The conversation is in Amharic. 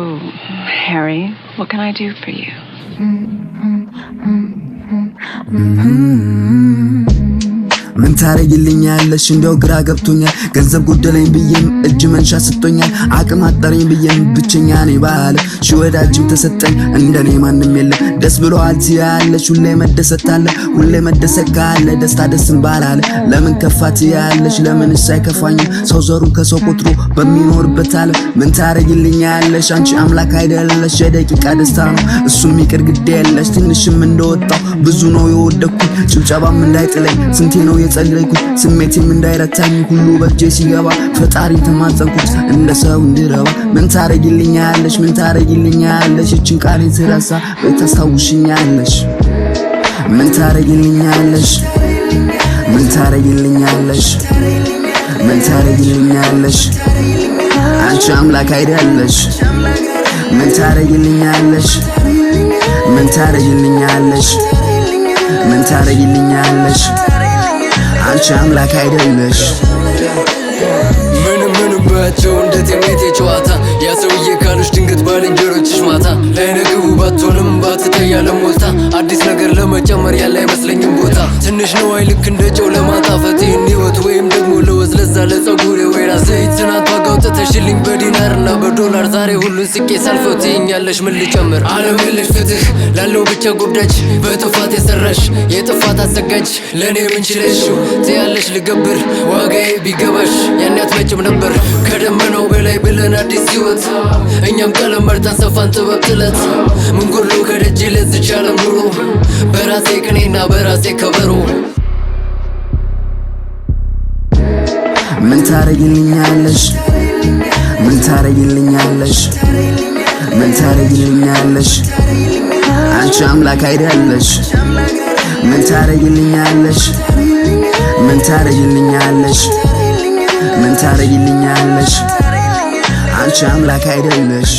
So, Harry, what can I do for you? ምን ታረጊልኛለሽ እንደው ግራ ገብቶኛል ገንዘብ ጎደለኝ ብዬም እጅ መንሻ ሰጥቶኛል አቅም አጠረኝ ብዬም ብቸኛ ነኝ ባለ ሺ ወዳጅም ተሰጠኝ እንደኔ ማንም የለም ደስ ብሎሃል ትያለሽ ሁሌ መደሰት አለ ሁሌ መደሰት ካለ ደስታ ደስም ባላለ ለምን ከፋት ትያለሽ ለምን ሳይከፋኝ ሰው ዘሩ ከሰው ቁጥሩ በሚኖርበት ዓለም ምን ታረጊልኛለሽ አንቺ አምላክ አይደለሽ የደቂቃ ደስታ ነው እሱም ይቅር ግድ የለሽ ትንሽም እንደወጣው ብዙ ነው የወደኩት ጭብጨባም እንዳይጥለኝ ስንቴ ነው የጸለይኩት ስሜቴም እንዳይረታኝ ሁሉ በእጄ ሲገባ ፈጣሪ ተማጸንኩት እንደ ሰው እንድረባ ምን ታረጊልኛለሽ እችን ቃሌን ስረሳ ወይ ታስታውሽኛለሽ ምን ታረጊልኛለሽ አንቺ አምላክ አይደለሽ ምን ታረጊልኛለሽ አንቺ አምላክ አይደለሽ ምንም ባቸው እንደ ቴሜቴ ጨዋታ ያ ሰውዬ ካሉሽ ድንገት ባልንጀሮችሽ ማታ ለነገቡ ባትሆንም ባትተያለ ሞልታ አዲስ ነገር ለመጨመር ያለ አይመስለኝም ቦታ ትንሽ ነው አይልክ እንደ ጨው ለማጣፈጥ ይህን ህይወት ወይም ደግሞ ለወዝ ለዛ ለጸጉሬ ወይራ ዘይት ትናንት ዋጋው ተተሽልኝ በዲናርና በዶላር ዛሬ ሁሉን ስቄ ሳልፈው ትይኛለሽ ምን ልጨምር ዓለም የለሽ ፍትህ ላለው ብቻ ጎብዳች በጥፋት የሰራሽ የጥፋት አሰጋጅ ለእኔ ምን ችለሽው ትያለሽ ልገብር ዋጋዬ ቢገባሽ ያን አትመጭም ነበር ከደመናው በላይ ብለን አዲስ ህይወት እኛም ቀለም መርጠን ሰፋን ጥበብ ጥለት ምን ጎሎ ከደጅ ለዝች ዓለም ኑሮ በራሴ ቅኔና በራሴ ከበሮ ምን ታረጊልኛለሽ አንቺ አምላክ አይደለሽ ምን ታረጊልኛለሽ አንቺ አምላክ አይደለሽ